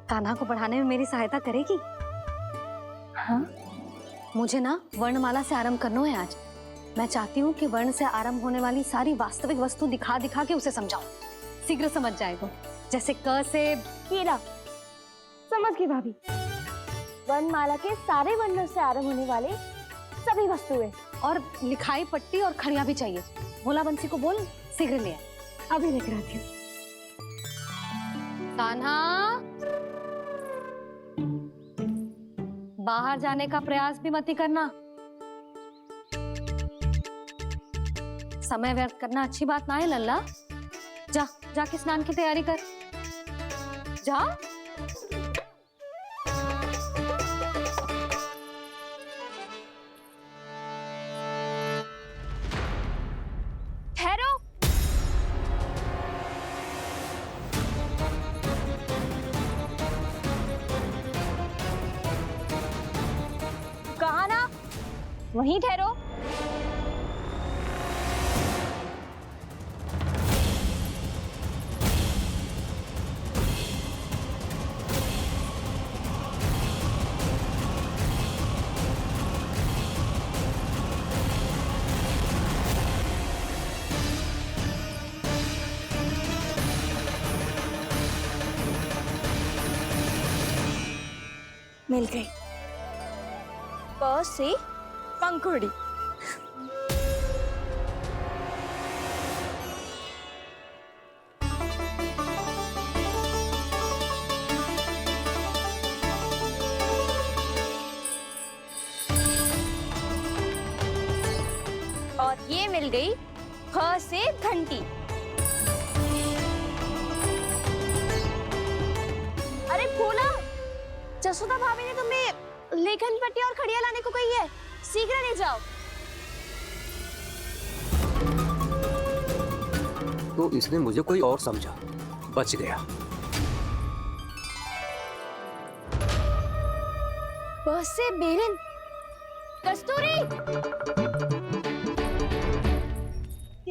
कान्हा को पढ़ाने में मेरी सहायता करेगी? हाँ? मुझे ना वर्णमाला से आरंभ करना है आज। मैं चाहती हूँ कि वर्ण से आरंभ होने वाली सारी वास्तविक वस्तु दिखा दिखा के उसे समझाऊं। शीघ्र समझ जाएगा। जैसे क से केला। समझ गई भाभी। वर्णमाला के सारे वर्णों से आरंभ होने वाले सभी वस्तुएं और लिखाई पट्टी और खड़िया भी चाहिए। भोला बंसी को बोल शीघ्र ले आए। अभी लेकर आती हूँ। कान्हा, बाहर जाने का प्रयास भी मत करना। समय व्यर्थ करना अच्छी बात ना है लल्ला। जा जाके स्नान की तैयारी कर। जा। ठहरो। कहा ना, वहीं ठहरो। मिल गई। प से पंखुड़ी। और ये मिल गई फ से घंटी। अरे भोला, जसोदा भाभी ने तुम्हें लेखन पट्टी और खड़िया लाने को कही है, शीघ्र ले जाओ। तो इसने मुझे कोई और समझा, बच गया। बस से बेलन। कस्तूरी।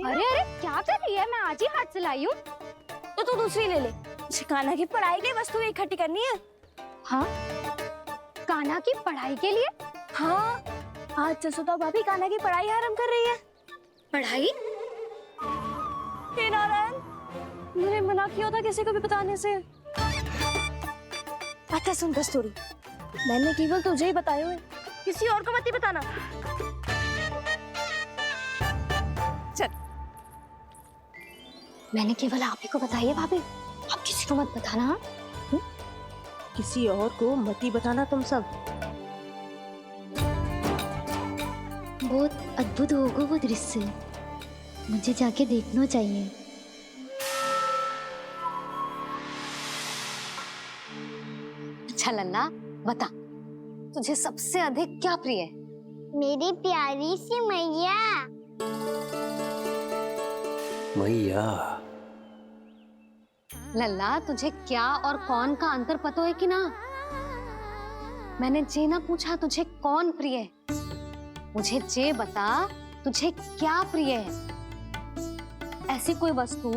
अरे अरे क्या कर रही है? मैं आज ही हाथ से लाई हूँ। तो तू दूसरी ले ले। कान्हा की पढ़ाई की वस्तु इकट्ठी करनी है। हाँ, कान्हा की पढ़ाई के लिए? हाँ, आज जसोदा भाभी कान्हा की पढ़ाई आरंभ कर रही है। पढ़ाई? हे नारायण, मैंने मना किया था किसी को भी बताने से। अच्छा सुन कस्तूरी, मैंने केवल तुझे ही बताया है, किसी और को मत ही बताना। चल। मैंने केवल आप ही को बताई है भाभी, आप किसी को मत बताना। हाँ? किसी और को मत ही बताना तुम सब। बहुत अद्भुत होगा वो दृश्य, मुझे जाके देखना चाहिए। अच्छा लल्ला, बता तुझे सबसे अधिक क्या प्रिय है? मेरी प्यारी सी मैया। मैया। लल्ला, तुझे क्या और कौन का अंतर पता है कि ना? मैंने जे ना पूछा तुझे कौन प्रिय है, मुझे जे बता तुझे क्या प्रिय है। ऐसी कोई वस्तु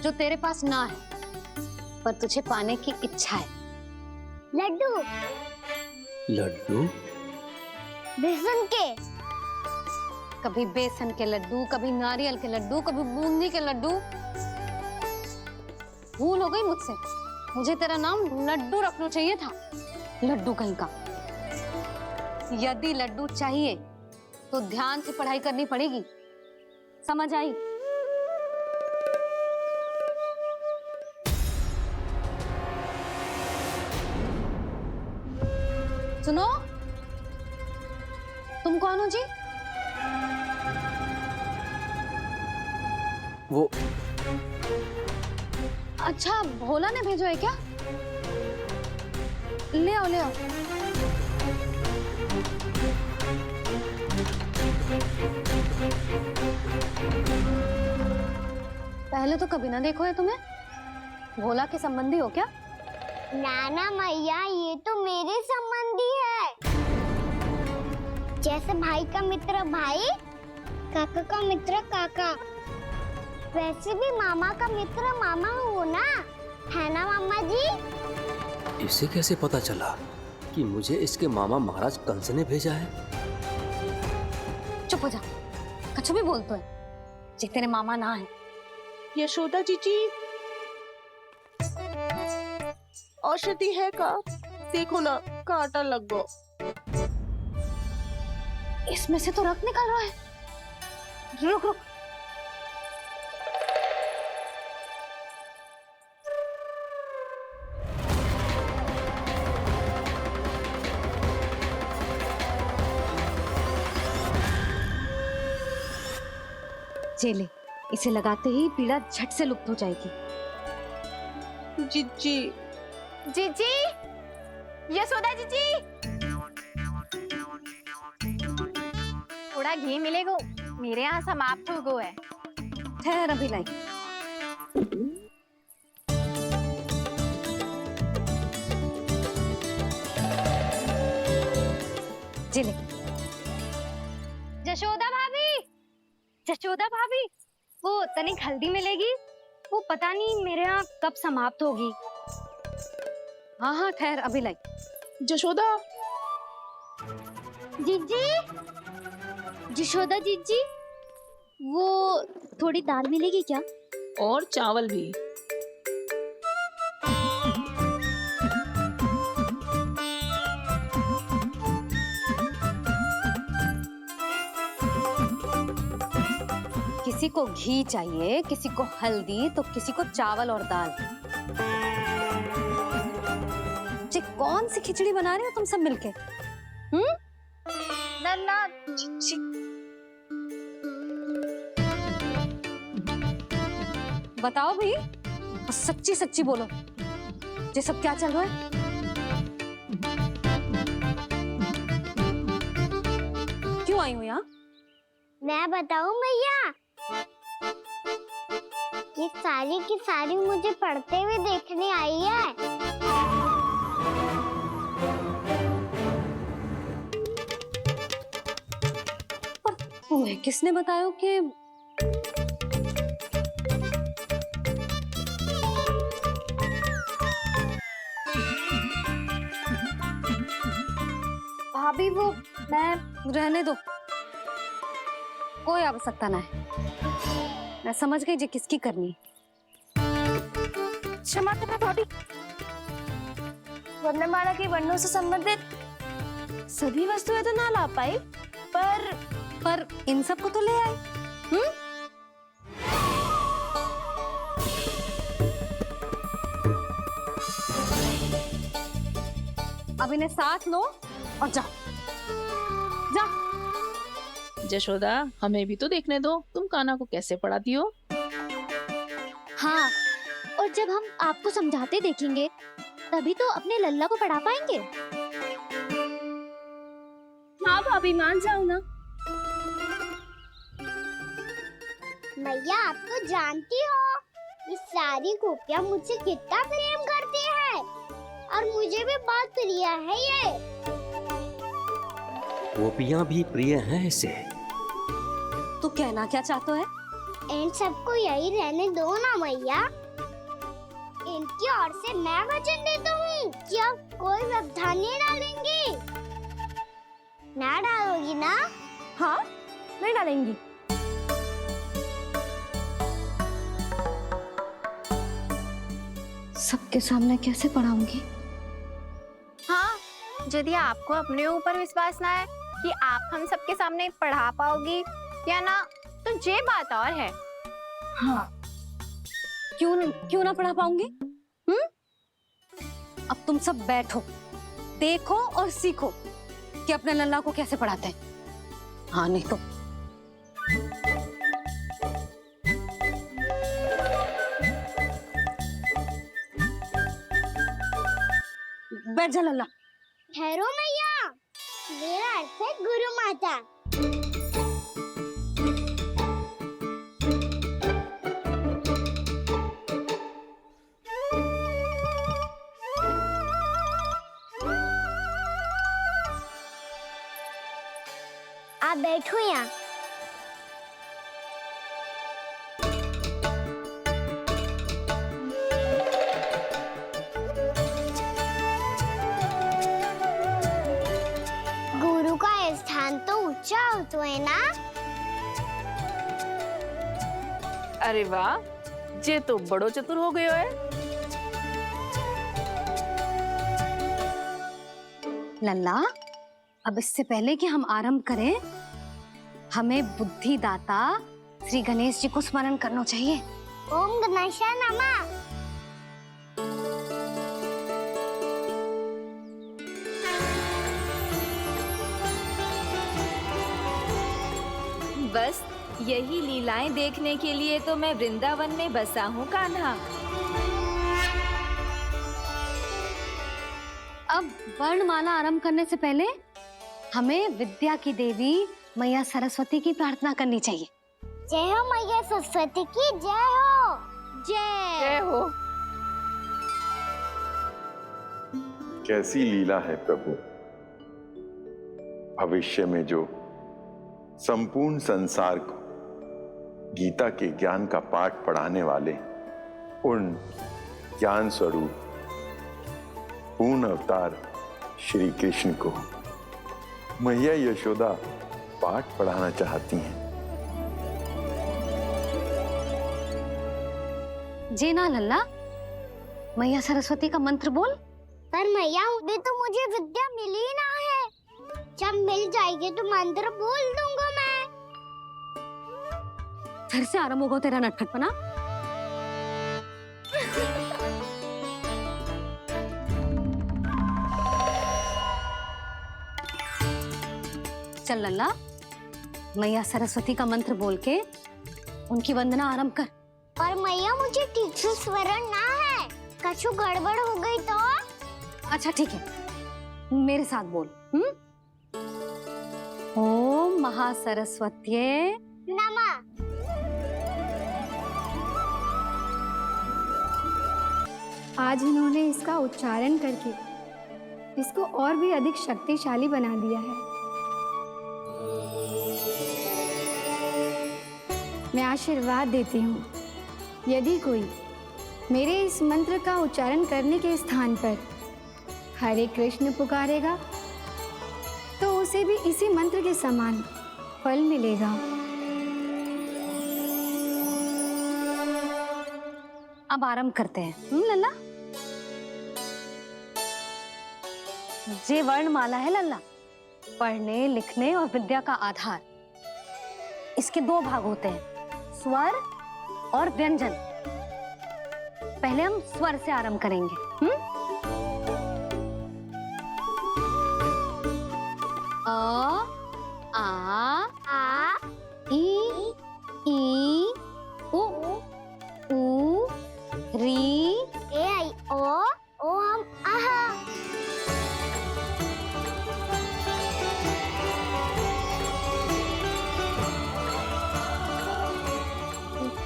जो तेरे पास ना है पर तुझे पाने की इच्छा है। लड्डू। लड्डू? बेसन के। कभी बेसन के लड्डू, कभी नारियल के लड्डू, कभी बूंदी के लड्डू। भूल हो गई मुझसे, मुझे तेरा नाम लड्डू रखना चाहिए था। लड्डू कहीं का। यदि लड्डू चाहिए तो ध्यान से पढ़ाई करनी पड़ेगी, समझ आई? सुनो, तुम कौन हो जी? वो अच्छा, भोला ने भेजो है क्या? ले आओ ले आओ। पहले तो कभी ना देखो है तुम्हें। भोला के संबंधी हो क्या? नाना मैया, ये तो मेरे संबंधी है। जैसे भाई का मित्र भाई, काका का मित्र काका, वैसे भी मामा का मित्र मामा हो ना, है ना मामा जी? इसे कैसे पता चला कि मुझे इसके मामा महाराज कंस ने भेजा है? चुप हो जा, कछु भी बोलते है जे तेरे मामा ना है। यशोदा जीजी, औषधि है का? देखो ना, कांटा लग गो। इसमें से तो रक्त निकल रहा है। रुक रुक, चले, इसे लगाते ही पीड़ा झट से लुप्त हो जाएगी। जीजी, जीजी, यशोदा जीजी, थोड़ा घी मिलेगा, मेरे यहाँ समाप्त हो गया है। ठहर अभी लाई। जिले, जशोदा भाभी, जशोदा भाभी, वो तनिक हल्दी मिलेगी? वो पता नहीं मेरे यहाँ कब समाप्त होगी। हाँ हाँ ठहर अभी लाई। जशोदा, जीजी, जशोदा जीजी, वो थोड़ी दाल मिलेगी क्या? और चावल भी। किसी को घी चाहिए, किसी को हल्दी, तो किसी को चावल और दाल। जी कौन सी खिचड़ी बना रहे हो तुम सब मिलके? नन्ना, बताओ भाई, सच्ची सच्ची बोलो, ये सब क्या चल रहा है? क्यों आई हो यहाँ? मैं बताऊं भैया, ये सारी की सारी मुझे पढ़ते हुए देखने आई है। तुम्हें किसने बताया कि भाभी वो मैं रहने दो, कोई आवश्यकता ना है। मैं समझ गई जी किसकी करनी। क्षमा करना भाभी, वर्णमाला के वर्णों से संबंधित सभी वस्तुएं तो ना ला पाई, पर इन सब को तो ले आए। अब इन्हें साथ लो और जाओ, जा। जशोदा, हमें भी तो देखने दो, तुम कान्हा को कैसे पढ़ाती हो। हाँ, और जब हम आपको समझाते देखेंगे तभी तो अपने लल्ला को पढ़ा पाएंगे। हाँ भाभी, मान जाओ ना। मैया, आप तो जानती हो ये सारी गोपियां मुझसे कितना प्रेम करती है, और मुझे भी बहुत प्रिय है ये। गोपियां भी प्रिय हैं इसे। तू कहना क्या चाहता है? इन सबको यही रहने दो ना मैया। इनकी ओर से मैं वचन देता हूँ कि अब कोई व्यवधान नहीं डालेंगी। ना डालोगी ना? हाँ, नहीं डालेंगी। सबके सामने कैसे पढ़ाऊंगी? हाँ, यदि आपको अपने ऊपर विश्वास ना है कि आप हम सबके सामने पढ़ा पाओगी या ना, तो ये बात और है। हाँ, क्यों ना पढ़ा पाऊंगी? अब तुम सब बैठो, देखो और सीखो कि अपने लल्ला को कैसे पढ़ाते हैं। हाँ नहीं तो बैठ जा लल्ला। ठहरो मैया, मेरा अर्थ है गुरु माता। आप बैठो यहाँ। अरे वाह, जे तो बड़ो चतुर हो गयो है। लल्ला, अब इससे पहले कि हम आरंभ करें, हमें बुद्धिदाता श्री गणेश जी को स्मरण करना चाहिए। ओम गणेशाय नमः। बस यही लीलाएं देखने के लिए तो मैं वृंदावन में बसा हूँ कान्हा। अब वर्णमाला आरंभ करने से पहले हमें विद्या की देवी मैया सरस्वती की प्रार्थना करनी चाहिए। जय हो मैया सरस्वती की जय हो। जय हो। कैसी लीला है प्रभु। भविष्य में जो संपूर्ण संसार को गीता के ज्ञान का पाठ पढ़ाने वाले उन ज्ञान स्वरूप पूर्ण अवतार श्री कृष्ण को मैया यशोदा पाठ पढ़ाना चाहती हैं। जी ना लल्ला, मैया सरस्वती का मंत्र बोल। पर मैया अभी तो मुझे विद्या मिली ना है। जब मिल जाएगी तो मंत्र बोल दूंगा मैं। फिर से आरंभ होगा तेरा नटखटपना। चल लल्ला, मैया सरस्वती का मंत्र बोल के उनकी वंदना आरंभ कर। पर मैया मुझे ठीक से स्मरण ना है, कछु गड़बड़ हो गई तो? अच्छा ठीक है, मेरे साथ बोल। ओम महासरस्वत्ये नमः। आज इन्होंने इसका उच्चारण करके इसको और भी अधिक शक्तिशाली बना दिया है। मैं आशीर्वाद देती हूँ, यदि कोई मेरे इस मंत्र का उच्चारण करने के स्थान पर हरे कृष्ण पुकारेगा तो उसे भी इसी मंत्र के समान फल मिलेगा। अब आरंभ करते हैं। लल्ला, जे वर्णमाला है लल्ला, पढ़ने लिखने और विद्या का आधार। इसके दो भाग होते हैं, स्वर और व्यंजन। पहले हम स्वर से आरंभ करेंगे। अ, आ, ई, उ, री, ए आई ओ हम आहा।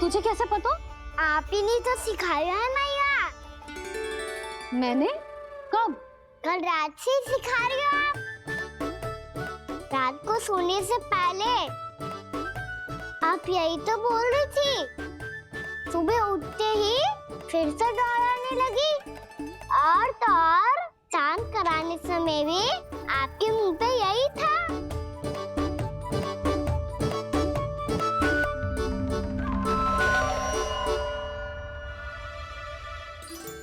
तुझे कैसे पता? आप ही ने तो सिखाया है मैया। मैंने? कब? कल रात से सिखा रही हो आप। रात को सोने से पहले आप यही तो बोल रही थी। सुबह उठते ही फिर से दोहराने लगी, और तो और स्नान कराने समय भी आपके मुंह पे यही था।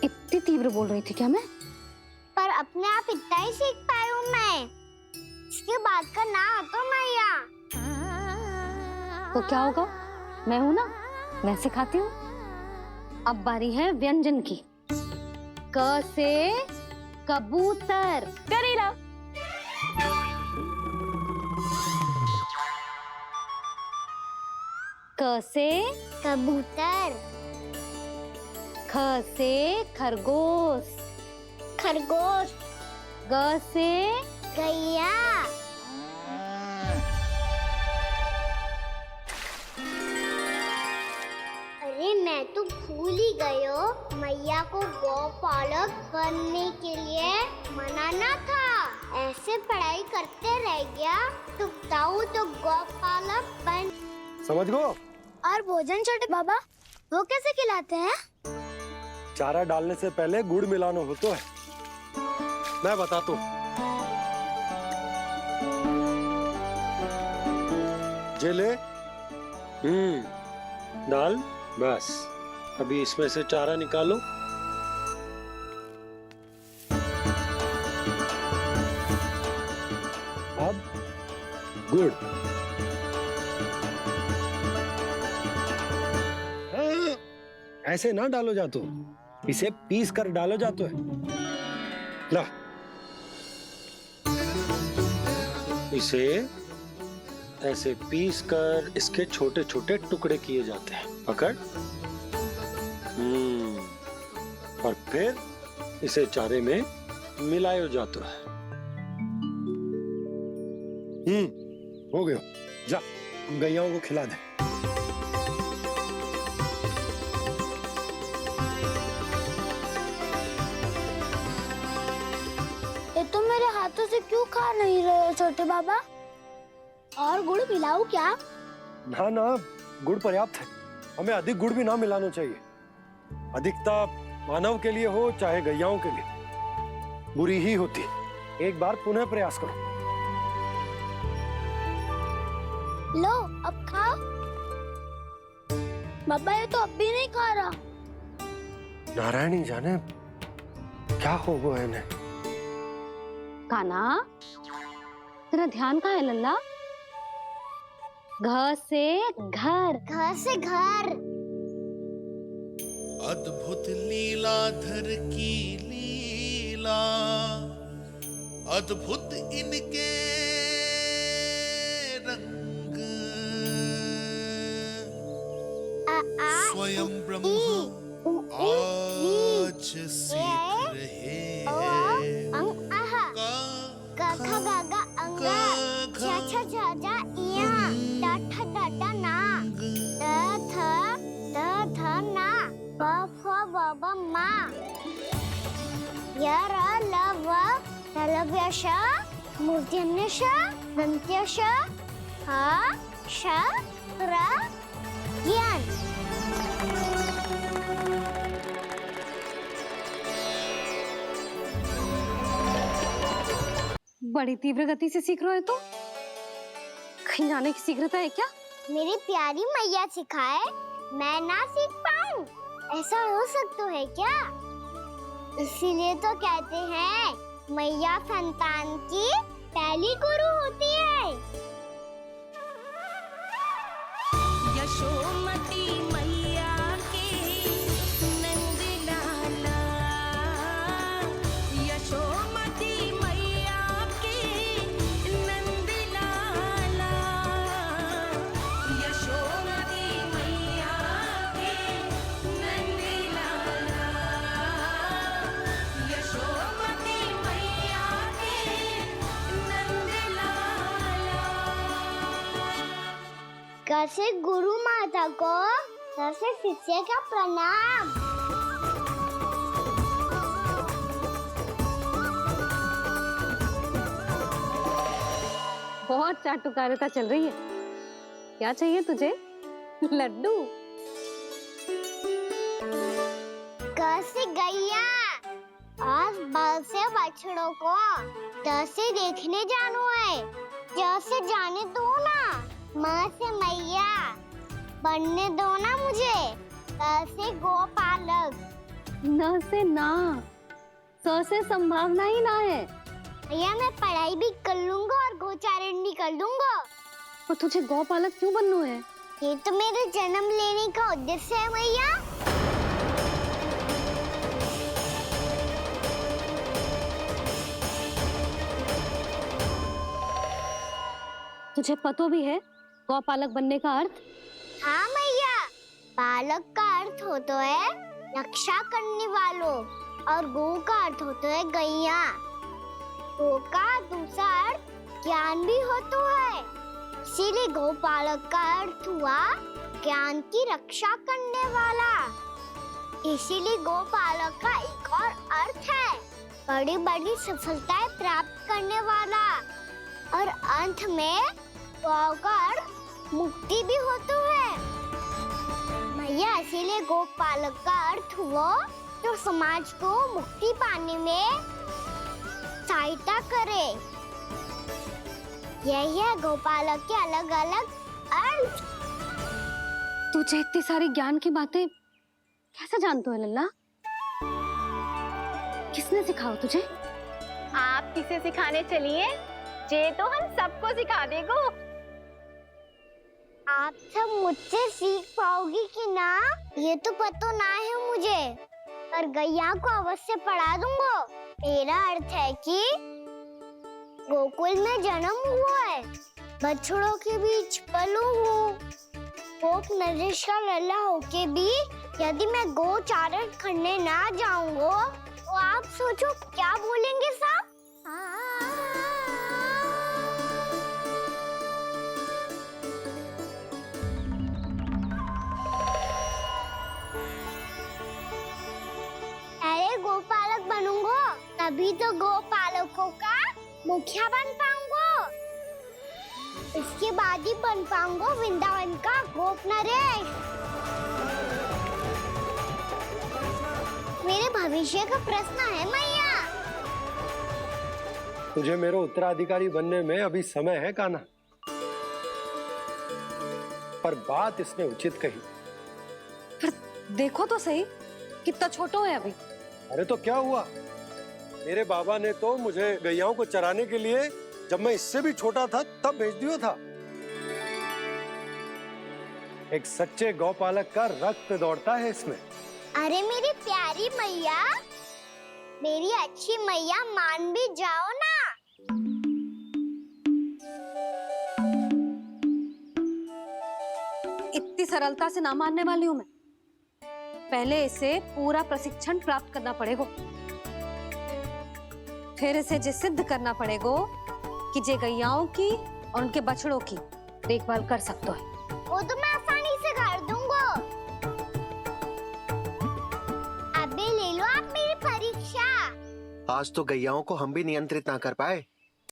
इतनी तीव्र बोल रही थी क्या मैं? पर अपने आप इतना ही सीख पाई हूँ मैं। इसके बाद का ना तो मैया। तो क्या होगा? मैं हूं ना, मैं सिखाती हूँ। अब बारी है व्यंजन की। क से कबूतर। करेला। क से कबूतर। ख से खरगोश। खरगोश। ग से गैया। अरे मैं तो भूल ही गई हो, मैया को गौपालक बनने के लिए मनाना था। ऐसे पढ़ाई करते रह गया तो बताऊं तो गौपालक बन। समझ गो। और भोजन छोटे बाबा वो कैसे खिलाते हैं? चारा डालने से पहले गुड़ मिलाना होता है, मैं बताता हूँ। जे ले, डाल, बस अभी इसमें से चारा निकालो। अब गुड़। हाँ, ऐसे ना डालो जातो, इसे पीस कर डालो जातो है। ला, इसे ऐसे पीस कर इसके छोटे छोटे टुकड़े किए जाते हैं। पकड़। और फिर इसे चारे में मिलायो जाता है। हो गया। जा, गैयाओं को खिला दे। ये तो मेरे हाथों से क्यों खा नहीं रहे हो छोटे बाबा? और गुड़ मिलाऊं क्या? ना ना, गुड़ पर्याप्त है। हमें अधिक गुड़ भी ना मिलाना चाहिए। अधिकता मानव के लिए हो चाहे गैयाओं के लिए बुरी ही होती। एक बार पुनः प्रयास करो। लो, अब खाओ। बाबा ये तो अब भी नहीं खा रहा। नारायणी जाने क्या हो गया है इन्हें। काना, तेरा ध्यान कहाँ है लल्ला? घर से घर। घर से घर। अद्भुत लीलाधर की लीला, अद्भुत इनके रंग, स्वयं ब्रह्म आज सीख रहे हैं। गा गा गा गा अंगा, छा छा छा जा इया, टा ठा टा टा ना, द थ ना, ब फ ब ब मा, य र ल व लव्य श, मूर्धन्य श, दन्त्य श, ह श र ज्ञान। बड़ी तीव्र गति से सीख रहे हो तो कहीं जाने की शीघ्रता है क्या? मेरी प्यारी मैया सिखाए, मैं ना सीख पाऊं, ऐसा हो सकता है क्या? इसीलिए तो कहते हैं मैया संतान की पहली गुरु होती है। यशोमती मैया के नंद लाला, यशोमती मैया के नंद लाला, यशोमती मैया के नंद लाला, यशोमती मैया के नंद लाला। कैसे गुरु माता को, कैसे शिष्य का प्रणाम। बहुत चाटुकारिता चल रही है। क्या चाहिए तुझे? लड्डू? कैसे गैया आज बल से बछड़ों को कैसे देखने जानो है, जैसे जाने दो ना, माँ से मैया बनने दो ना मुझे। कैसे गोपालक। न से ना, स से संभावना ही ना है। भैया मैं पढ़ाई भी कर लूंगा और गोचारण भी कर दूंगा। और तुझे गौपालक क्यों बनना है? ये तो मेरे जन्म लेने का उद्देश्य है भैया। तुझे पता भी है गौपालक बनने का अर्थ? हाँ मैया, पालक का अर्थ होता है रक्षा करने वालों, और गो का अर्थ होता है गैया। गो का दूसरा अर्थ ज्ञान भी होता है, इसीलिए गोपालक का अर्थ हुआ ज्ञान की रक्षा करने वाला। इसीलिए गोपालक का एक और अर्थ है बड़ी बड़ी सफलताएं प्राप्त करने वाला, और अंत में गौ का अर्थ मुक्ति भी होता है। भैया इसीलिए गोपालक का अर्थ हुआ जो समाज को मुक्ति पाने में सहायता करे। यही है गोपालक के अलग अलग अर्थ। तुझे इतनी सारी ज्ञान की बातें कैसे जानते हो लल्ला? किसने सिखाओ तुझे? आप किसे सिखाने चलिए? जे तो हम सबको सिखा देगो। आप सब मुझसे सीख पाओगी कि ना ये तो पता ना है मुझे, पर गैया को अवश्य पढ़ा दूंगा। मेरा अर्थ है कि गोकुल में जन्म हुआ है, बछड़ों के बीच पलू हूँ, गोप नरेश का लल्ला होके भी यदि मैं गोचारण करने ना जाऊंगा तो आप सोचो क्या बोलेंगे साहब? अरे गोपालक बनूंगा तभी तो गोपालकों का मुखिया बन पाऊंगा। इसके बाद ही बन पाऊंगा वृंदावन का गोप नरेश। मेरे भविष्य का प्रश्न है मैया। तुझे मेरे उत्तराधिकारी बनने में अभी समय है कान्हा, पर बात इसने उचित कही। पर देखो तो सही, कितना छोटो है अभी। अरे तो क्या हुआ, मेरे बाबा ने तो मुझे गैयाओं को चराने के लिए जब मैं इससे भी छोटा था तब भेज दिया था। एक सच्चे गौपालक का रक्त दौड़ता है इसमें। अरे मेरी प्यारी मैया, मेरी अच्छी मैया, मान भी जाओ ना। इतनी सरलता से ना मानने वाली हूं मैं। पहले इसे पूरा प्रशिक्षण प्राप्त करना पड़ेगा, फिर इसे जे सिद्ध करना पड़ेगा कि जे गैयाओं की और उनके बछड़ों की देखभाल कर सकते है। वो तो मैं आसानी से कर दूंगा। अबे ले लो आप मेरी परीक्षा। आज तो गैयाओं को हम भी नियंत्रित ना कर पाए,